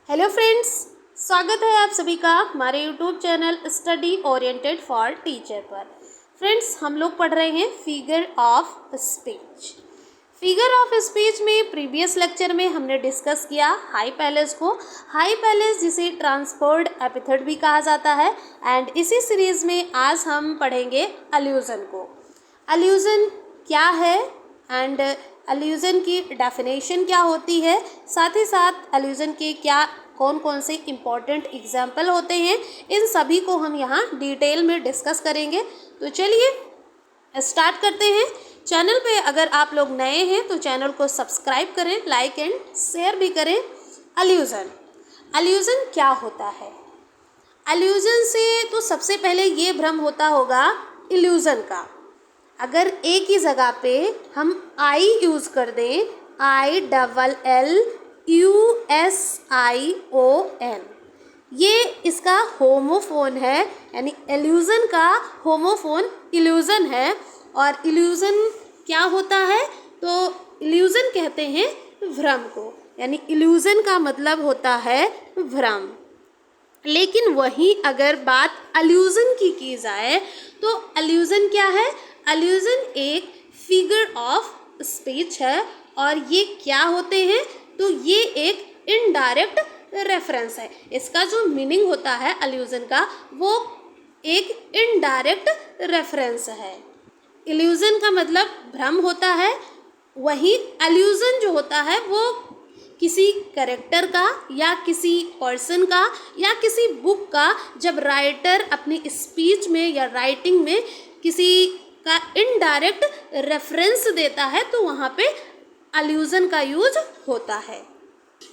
Hello friends, स्वागत है आप सभी का हमारे YouTube channel study oriented for teacher पर। फ्रेंड्स, हम लोग पढ़ रहे हैं figure of speech. Figure of speech में प्रीवियस लेक्चर में हमने डिस्कस किया हाई पैलेस को। हाई पैलेस जिसे ट्रांसफर्ड एपिथेट भी कहा जाता है। एंड इसी सीरीज़ में आज हम पढ़ेंगे अलूजन को। अलूजन क्या है एंड अलूजन की डेफिनेशन क्या होती है, साथ ही साथ अलूजन के क्या कौन कौन से इम्पॉर्टेंट एग्जाम्पल होते हैं, इन सभी को हम यहाँ डिटेल में डिस्कस करेंगे। तो चलिए स्टार्ट करते हैं। चैनल पे अगर आप लोग नए हैं तो चैनल को सब्सक्राइब करें, लाइक एंड शेयर भी करें। अलूजन क्या होता है? अलूजन से तो सबसे पहले ये भ्रम होता होगा इल्यूज़न का। अगर एक ही जगह पे हम आई यूज़ कर दें, ILLUSION, ये इसका होमोफोन है, यानी एल्यूज़न का होमोफोन इल्यूज़न है। और इल्यूज़न क्या होता है? तो इल्यूज़न कहते हैं भ्रम को, यानी इल्यूज़न का मतलब होता है भ्रम। लेकिन वहीं अगर बात अलूजन की जाए तो अलूजन क्या है? अलूजन एक फिगर ऑफ स्पीच है। और ये क्या होते हैं? तो ये एक इनडायरेक्ट रेफरेंस है। इसका जो मीनिंग होता है अलूजन का, वो एक इनडायरेक्ट रेफरेंस है। इल्यूजन का मतलब भ्रम होता है, वहीं अलूजन जो होता है वो किसी कैरेक्टर का या किसी पर्सन का या किसी बुक का, जब राइटर अपनी स्पीच में या राइटिंग में किसी का इनडायरेक्ट रेफरेंस देता है तो वहाँ पे अलूजन का यूज होता है।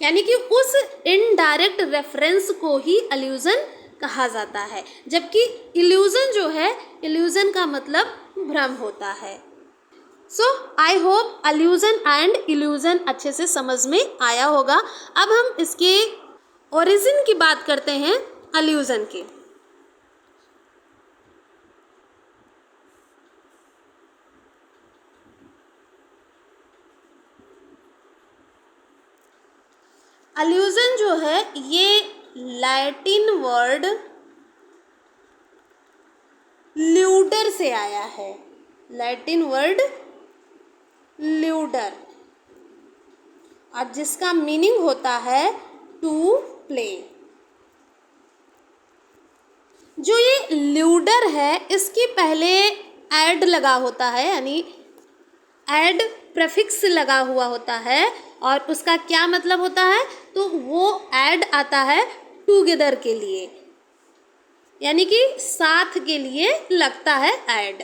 यानी कि उस इनडायरेक्ट रेफरेंस को ही अलूजन कहा जाता है, जबकि इल्यूजन जो है, इल्यूजन का मतलब भ्रम होता है। सो आई होप अलूजन एंड इल्यूजन अच्छे से समझ में आया होगा। अब हम इसके ओरिजिन की बात करते हैं अलूजन की। अलूजन जो है ये लैटिन वर्ड ल्यूडर से आया है। लैटिन वर्ड ल्यूडर, और जिसका मीनिंग होता है टू प्ले। जो ये ल्यूडर है इसके पहले एड लगा होता है, यानी एड प्रेफिक्स लगा हुआ होता है। और उसका क्या मतलब होता है? तो वो एड आता है टुगेदर के लिए, यानी कि साथ के लिए लगता है ऐड।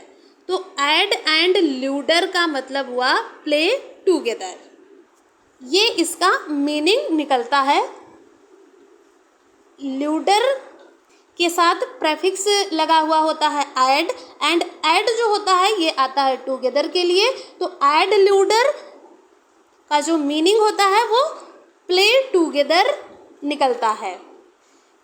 तो ऐड एंड ल्यूडर का मतलब हुआ प्ले टुगेदर। ये इसका मीनिंग निकलता है। ल्यूडर के साथ प्रेफिक्स लगा हुआ होता है ऐड, एंड ऐड जो होता है ये आता है टुगेदर के लिए। तो ऐड ल्यूडर का जो मीनिंग होता है वो प्ले टुगेदर निकलता है।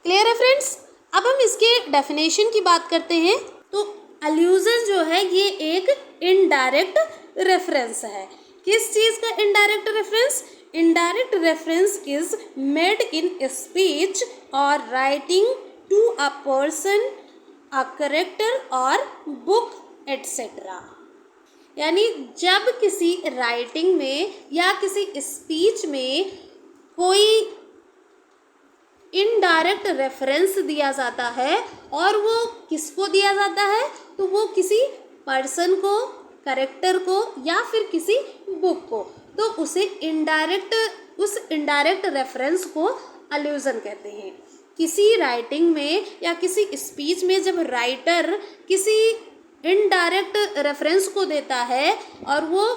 क्लियर है फ्रेंड्स? अब हम इसके डेफिनेशन की बात करते हैं। तो अलूजन जो है ये एक इनडायरेक्ट रेफरेंस है। किस चीज़ का indirect reference? Indirect reference is made in speech और writing to a person, a character और बुक एटसेट्रा। यानी जब किसी राइटिंग में या किसी स्पीच में कोई इनडायरेक्ट रेफरेंस दिया जाता है, और वो किसको दिया जाता है? तो वो किसी पर्सन को, कैरेक्टर को या फिर किसी बुक को। तो उस इनडायरेक्ट रेफरेंस को अलूजन कहते हैं। किसी राइटिंग में या किसी स्पीच में जब राइटर किसी इनडायरेक्ट रेफरेंस को देता है, और वो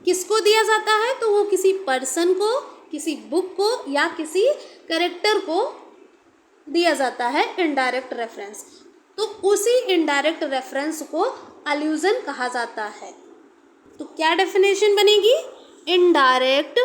किसको दिया जाता है? तो वो किसी पर्सन को, किसी बुक को या किसी कैरेक्टर को दिया जाता है इनडायरेक्ट रेफरेंस। तो उसी इनडायरेक्ट रेफरेंस को अलूजन कहा जाता है। तो क्या डेफिनेशन बनेगी? Indirect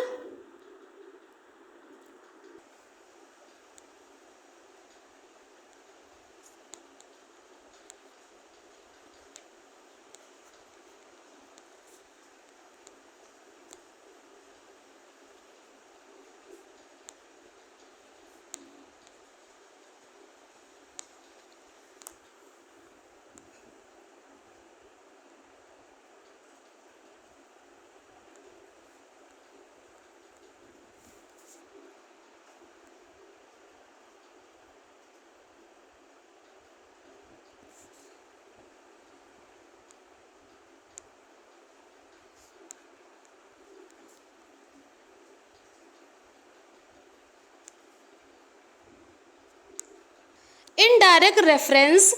indirect reference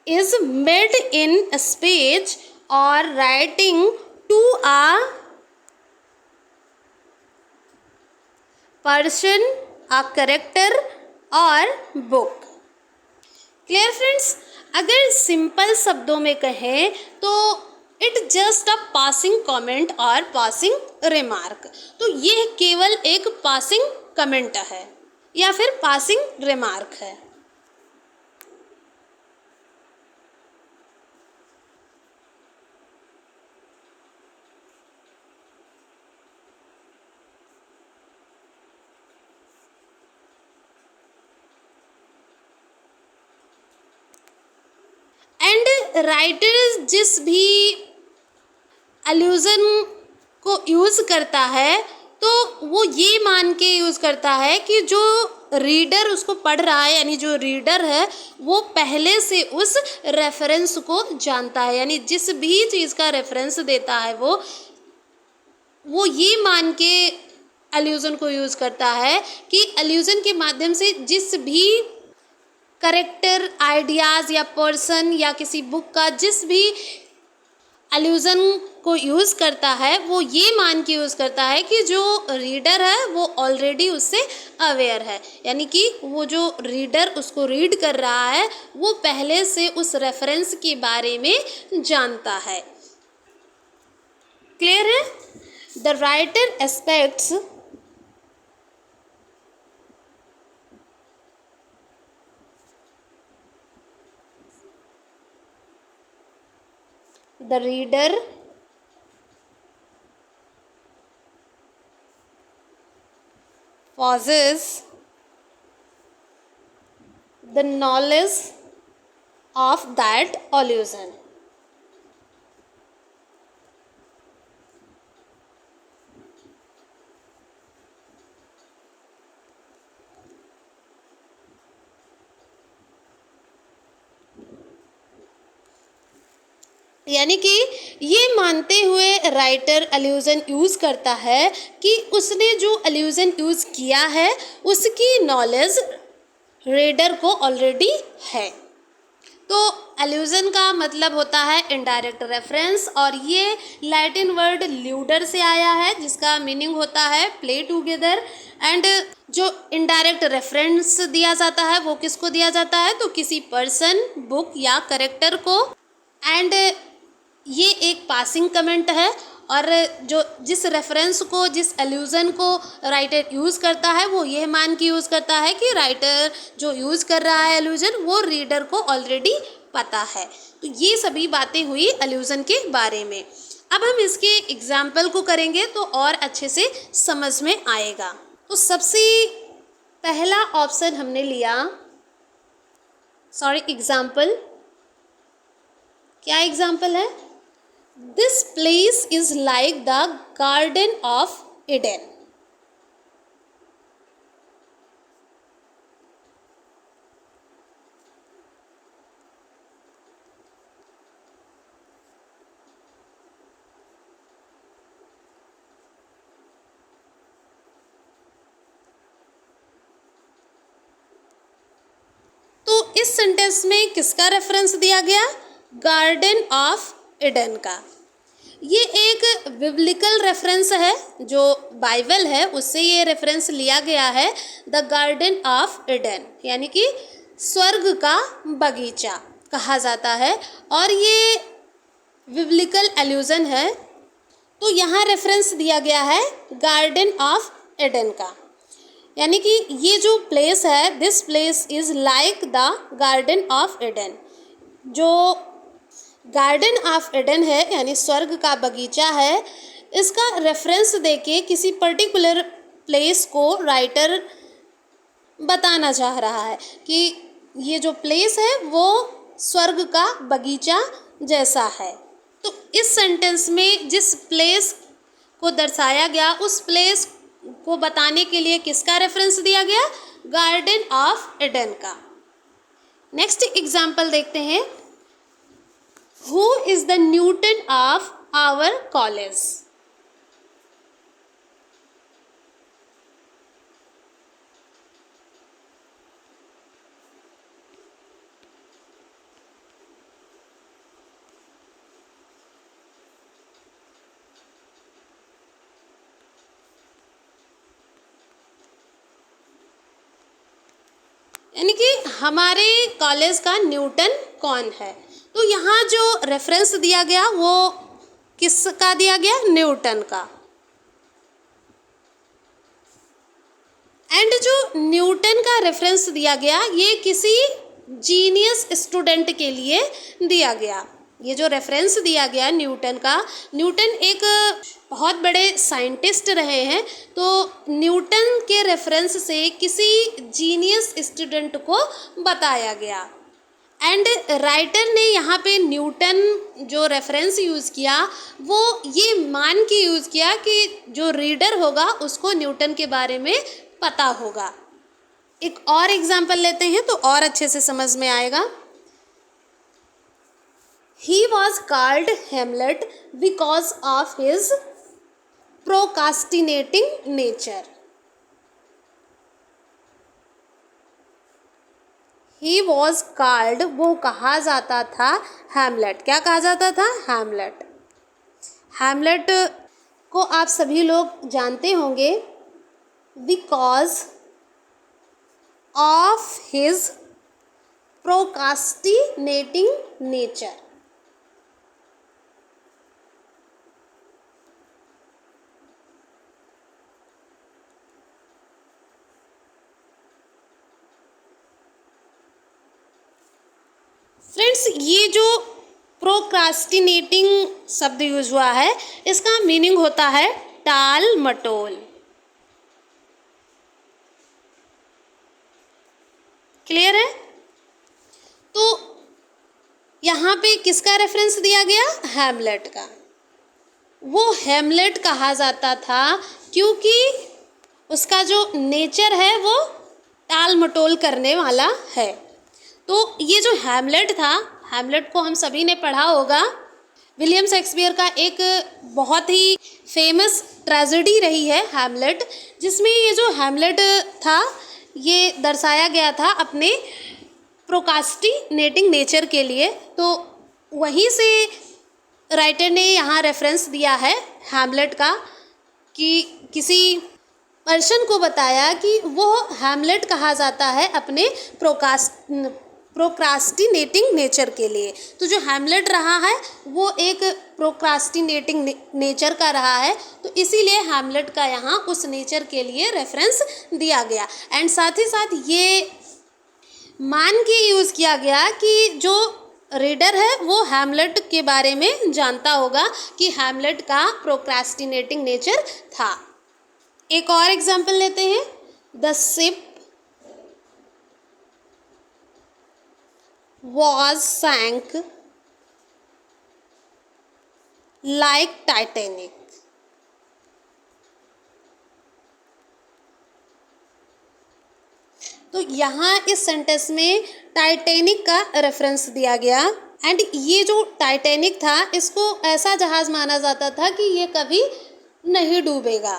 is made in a speech or writing to a person, a character or book. Clear friends? अगर सिंपल शब्दों में कहें तो it just a passing comment और पासिंग रिमार्क। तो ये केवल एक पासिंग कमेंट है या फिर पासिंग रिमार्क है। एंड राइटर जिस भी एल्यूजन को यूज़ करता है तो वो ये मान के यूज़ करता है कि जो रीडर उसको पढ़ रहा है, यानी जो रीडर है वो पहले से उस रेफरेंस को जानता है, यानी जिस भी चीज़ का रेफरेंस देता है वो ये मान के एल्यूजन को यूज़ करता है कि एल्यूजन के माध्यम से जिस भी करेक्टर, आइडियाज़ या पर्सन या किसी बुक का जिस भी एल्यूजन को यूज़ करता है वो ये मान के यूज़ करता है कि जो रीडर है वो ऑलरेडी उससे अवेयर है, यानी कि वो जो रीडर उसको रीड कर रहा है वो पहले से उस रेफरेंस के बारे में जानता है। क्लियर है? The writer aspects the reader possesses the knowledge of that allusion. यानी कि ये मानते हुए राइटर एल्यूजन यूज़ करता है कि उसने जो एल्यूजन यूज़ किया है उसकी नॉलेज रीडर को ऑलरेडी है। तो एल्यूजन का मतलब होता है इनडायरेक्ट रेफरेंस, और ये लैटिन वर्ड ल्यूडर से आया है जिसका मीनिंग होता है प्ले टूगेदर। एंड जो इनडायरेक्ट रेफरेंस दिया जाता है वो किसको दिया जाता है? तो किसी पर्सन, बुक या करेक्टर को। एंड ये एक पासिंग कमेंट है, और जो जिस रेफरेंस को, जिस एल्यूजन को राइटर यूज़ करता है वो यह मान के यूज़ करता है कि राइटर जो यूज़ कर रहा है एल्यूजन वो रीडर को ऑलरेडी पता है। तो ये सभी बातें हुई एल्यूजन के बारे में। अब हम इसके एग्जाम्पल को करेंगे तो और अच्छे से समझ में आएगा। तो सबसे पहला ऑप्शन हमने लिया, एग्जाम्पल। क्या एग्जाम्पल है? This place is like the garden of Eden. तो इस सेंटेंस में किसका रेफरेंस दिया गया? गार्डन ऑफ ईडन का। ये एक बिब्लिकल रेफरेंस है, जो बाइबल है उससे ये रेफरेंस लिया गया है। द गार्डन ऑफ ईडन यानी कि स्वर्ग का बगीचा कहा जाता है, और ये बिब्लिकल एल्यूजन है। तो यहाँ रेफरेंस दिया गया है गार्डन ऑफ ईडन का, यानी कि ये जो प्लेस है, this place is like the garden of Eden. जो गार्डन ऑफ ईडन है यानी स्वर्ग का बगीचा है, इसका रेफरेंस देके किसी पर्टिकुलर प्लेस को राइटर बताना चाह रहा है कि ये जो प्लेस है वो स्वर्ग का बगीचा जैसा है। तो इस सेंटेंस में जिस प्लेस को दर्शाया गया उस प्लेस को बताने के लिए किसका रेफरेंस दिया गया? गार्डन ऑफ ईडन का। नेक्स्ट एग्जाम्पल देखते हैं। Who is the Newton of our college? यानी कि हमारे कॉलेज का न्यूटन कौन है। तो यहाँ जो रेफरेंस दिया गया वो किसका दिया गया, न्यूटन का। एंड जो न्यूटन का रेफरेंस दिया गया ये किसी जीनियस स्टूडेंट के लिए दिया गया। ये जो रेफरेंस दिया गया न्यूटन का, न्यूटन एक बहुत बड़े साइंटिस्ट रहे हैं, तो न्यूटन के रेफरेंस से किसी जीनियस स्टूडेंट को बताया गया। एंड राइटर ने यहाँ पे न्यूटन जो रेफरेंस यूज़ किया वो ये मान के यूज़ किया कि जो रीडर होगा उसको न्यूटन के बारे में पता होगा। एक और एग्जाम्पल लेते हैं तो और अच्छे से समझ में आएगा। He was called Hamlet because of his procrastinating nature. He was called, वो कहा जाता था हैमलेट। क्या कहा जाता था, हैमलेट। हैमलेट को आप सभी लोग जानते होंगे because of his procrastinating nature। Friends, ये जो प्रोक्रास्टिनेटिंग शब्द यूज हुआ है इसका मीनिंग होता है टाल मटोल। क्लियर है। तो यहाँ पे किसका रेफरेंस दिया गया, हैमलेट का। वो हैमलेट कहा जाता था क्योंकि उसका जो नेचर है वो टाल मटोल करने वाला है। तो ये जो हैमलेट था, हैमलेट को हम सभी ने पढ़ा होगा। विलियम शेक्सपियर का एक बहुत ही फेमस ट्रेजेडी रही है हैमलेट, जिसमें ये जो हैमलेट था ये दर्शाया गया था अपने प्रोक्रास्टिनेटिंग नेचर के लिए। तो वहीं से राइटर ने यहाँ रेफरेंस दिया है हैमलेट का कि किसी पर्सन को बताया कि वो हैमलेट कहा जाता है अपने प्रोक्रास्टिनेटिंग नेचर के लिए। तो जो हैमलेट रहा है वो एक प्रोक्रास्टिनेटिंग नेचर का रहा है, तो इसीलिए हैमलेट का यहाँ उस नेचर के लिए रेफरेंस दिया गया। एंड साथ ही साथ ये मान के यूज़ किया गया कि जो रीडर है वो हैमलेट के बारे में जानता होगा कि हैमलेट का प्रोक्रास्टिनेटिंग नेचर था। एक और एग्जाम्पल लेते हैं। The ship was sank like Titanic। तो यहाँ इस सेंटेंस में टाइटैनिक का रेफरेंस दिया गया। एंड ये जो टाइटैनिक था इसको ऐसा जहाज़ माना जाता था कि ये कभी नहीं डूबेगा,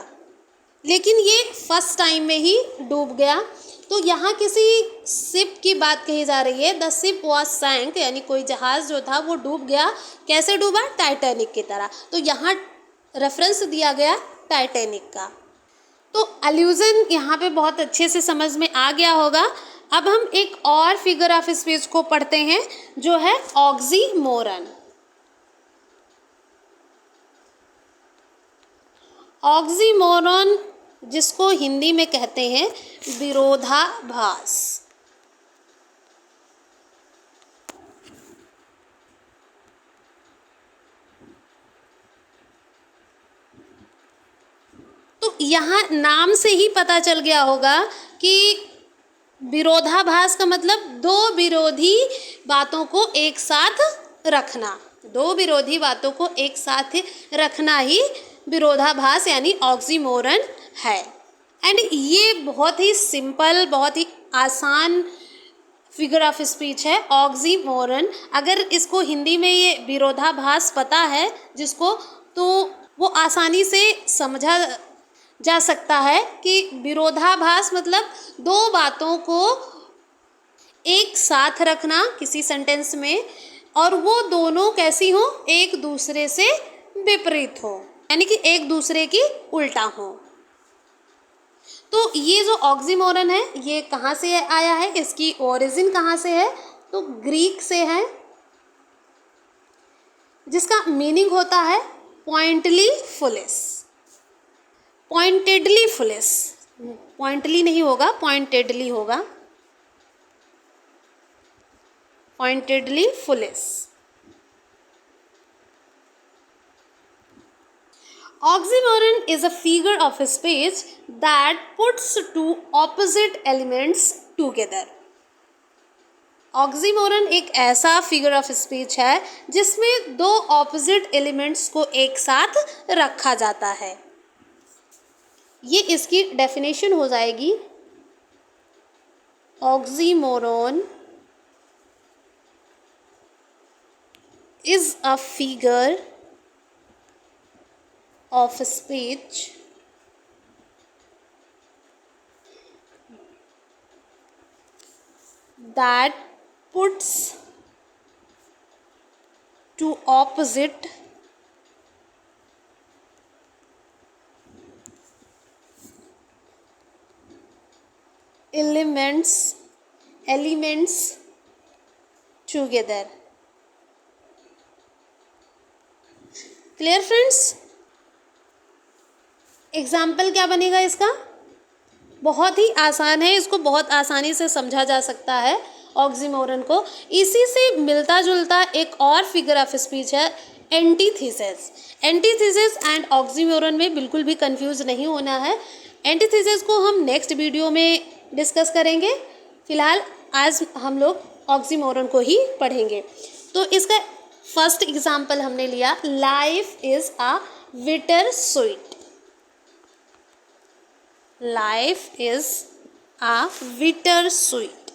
लेकिन ये फर्स्ट टाइम में ही डूब गया। तो यहाँ किसी शिप की बात कही जा रही है। द शिप वॉज सैंक, यानी कोई जहाज़ जो था वो डूब गया। कैसे डूबा, टाइटैनिक की तरह। तो यहाँ रेफरेंस दिया गया टाइटैनिक का। तो अलूजन यहाँ पे बहुत अच्छे से समझ में आ गया होगा। अब हम एक और फिगर ऑफ स्पीच को पढ़ते हैं जो है ऑक्सीमोरन। ऑक्सीमोरन जिसको हिंदी में कहते हैं विरोधाभास। तो यहाँ नाम से ही पता चल गया होगा कि विरोधाभास का मतलब दो विरोधी बातों को एक साथ रखना। दो विरोधी बातों को एक साथ रखना ही विरोधाभास यानी ऑक्सीमोरन है। एंड ये बहुत ही सिंपल, बहुत ही आसान फिगर ऑफ स्पीच है ऑक्सीमोरन। अगर इसको हिंदी में ये विरोधाभास पता है जिसको, तो वो आसानी से समझा जा सकता है कि विरोधाभास मतलब दो बातों को एक साथ रखना किसी सेंटेंस में, और वो दोनों कैसी हो, एक दूसरे से विपरीत हो, यानी कि एक दूसरे की उल्टा हो। तो ये जो ऑक्सीमोरन है ये कहाँ से आया है, इसकी ओरिजिन कहाँ से है, तो ग्रीक से है, जिसका मीनिंग होता है pointly foolish, pointedly foolish, pointly नहीं होगा, पॉइंटेडली होगा, pointedly foolish. Oxymoron is a figure of speech that puts two opposite elements together. Oxymoron एक ऐसा फिगर ऑफ स्पीच है जिसमें दो ऑपोजिट एलिमेंट्स को एक साथ रखा जाता है। ये इसकी डेफिनेशन हो जाएगी, oxymoron is a figure of speech that puts two opposite elements together. Clear friends? Example क्या बनेगा इसका, बहुत ही आसान है, इसको बहुत आसानी से समझा जा सकता है ऑक्सीमोरन को। इसी से मिलता जुलता एक और फिगर ऑफ स्पीच है एंटीथेसिस। एंटीथेसिस एंड ऑक्सीमोरन में बिल्कुल भी कंफ्यूज नहीं होना है। एंटीथेसिस को हम नेक्स्ट वीडियो में डिस्कस करेंगे, फिलहाल आज हम लोग ऑक्सीमोरन को ही पढ़ेंगे। तो इसका फर्स्ट एग्जाम्पल हमने लिया, life is a bitter sweet. Life is a bitter sweet।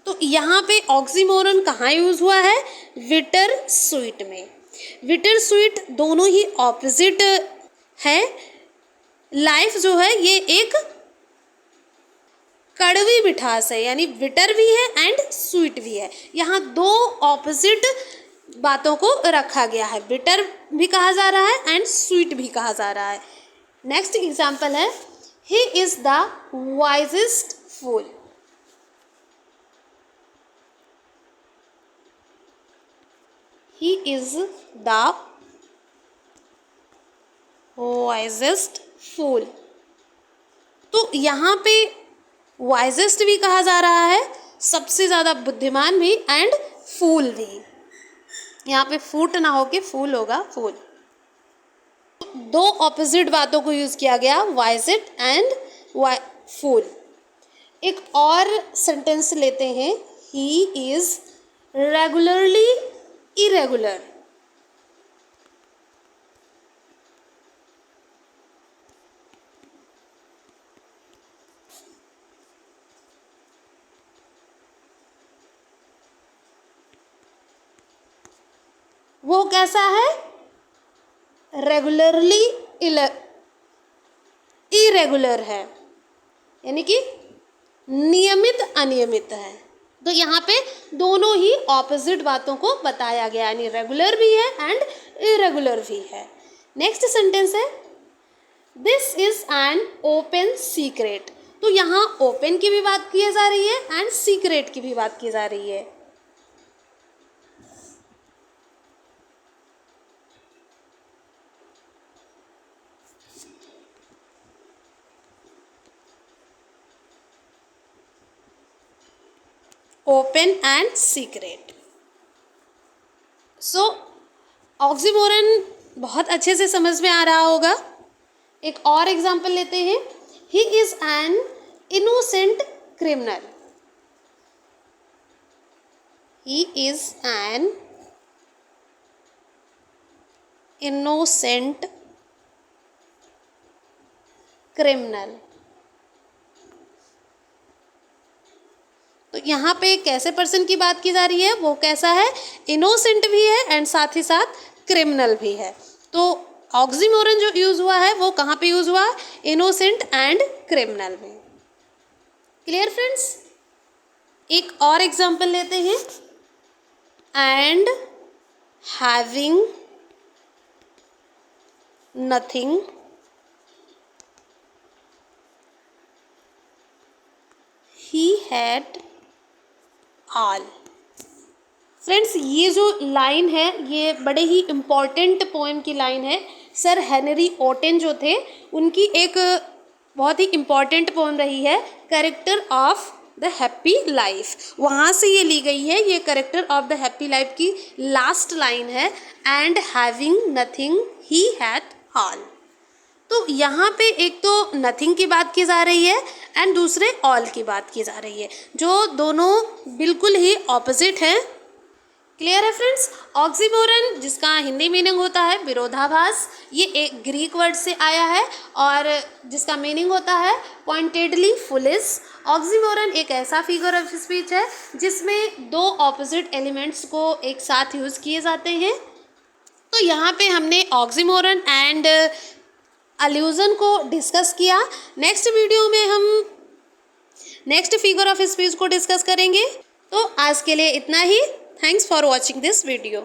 तो यहाँ पे ऑक्सीमोरन कहाँ यूज हुआ है, बिटर स्वीट में। बिटर स्वीट दोनों ही ऑपोजिट है। लाइफ जो है ये एक कड़वी मिठास है, यानी बिटर भी है एंड स्वीट भी है। यहाँ दो ऑपोजिट बातों को रखा गया है, बिटर भी कहा जा रहा है एंड स्वीट भी कहा जा रहा है। नेक्स्ट एग्जाम्पल है, he is the wisest fool. He is the wisest fool. तो यहाँ पे वाइजेस्ट भी कहा जा रहा है, सबसे ज़्यादा बुद्धिमान भी, एंड फूल भी। यहाँ पे फूट ना हो के फूल होगा, फूल। दो ऑपोजिट बातों को यूज किया गया, वाइजेस्ट एंड फूल। एक और सेंटेंस लेते हैं, ही इज रेगुलरली इरेगुलर। वो कैसा है, रेगुलरली इरेगुलर है, यानी कि नियमित अनियमित है। तो यहाँ पे दोनों ही ऑपोजिट बातों को बताया गया, यानी रेगुलर भी है एंड इरेगुलर भी है। नेक्स्ट सेंटेंस है, this is an open secret. तो यहाँ ओपन की भी बात की जा रही है एंड सीक्रेट की भी बात की जा रही है। Open and secret. So oxymoron बहुत अच्छे से समझ में आ रहा होगा। एक और एग्जाम्पल लेते हैं, he is an innocent criminal. He is an innocent criminal. तो यहाँ पे कैसे पर्सन की बात की जा रही है, वो कैसा है, इनोसेंट भी है एंड साथ ही साथ क्रिमिनल भी है। तो ऑक्सीमोरन जो यूज हुआ है वो कहाँ पे यूज हुआ, इनोसेंट एंड क्रिमिनल में। Clear friends? एक और एग्जांपल लेते हैं, and having nothing he had all। Friends, ये जो लाइन है ये बड़े ही इम्पॉर्टेंट पोएम की लाइन है। सर हेनरी ओटेन जो थे उनकी एक बहुत ही इम्पॉर्टेंट पोएम रही है, character of the happy life. वहाँ से ये ली गई है। ये character of the happy life की लास्ट लाइन है, and having nothing he had all. तो यहाँ पे एक तो नथिंग की बात की जा रही है एंड दूसरे ऑल की बात की जा रही है, जो दोनों बिल्कुल ही ऑपोजिट हैं। क्लियर है फ्रेंड्स? ऑक्सीमोरन, जिसका हिंदी मीनिंग होता है विरोधाभास, ये एक ग्रीक वर्ड से आया है और जिसका मीनिंग होता है पॉइंटेडली फुलिश। ऑक्सीमोरन एक ऐसा फिगर ऑफ स्पीच है जिसमें दो ऑपोजिट एलिमेंट्स को एक साथ यूज़ किए जाते हैं। तो यहाँ पे हमने ऑक्सीमोरन एंड अल्यूजन को डिस्कस किया। नेक्स्ट वीडियो में हम नेक्स्ट फिगर ऑफ स्पीच को डिस्कस करेंगे। तो आज के लिए इतना ही। Thanks for watching this video.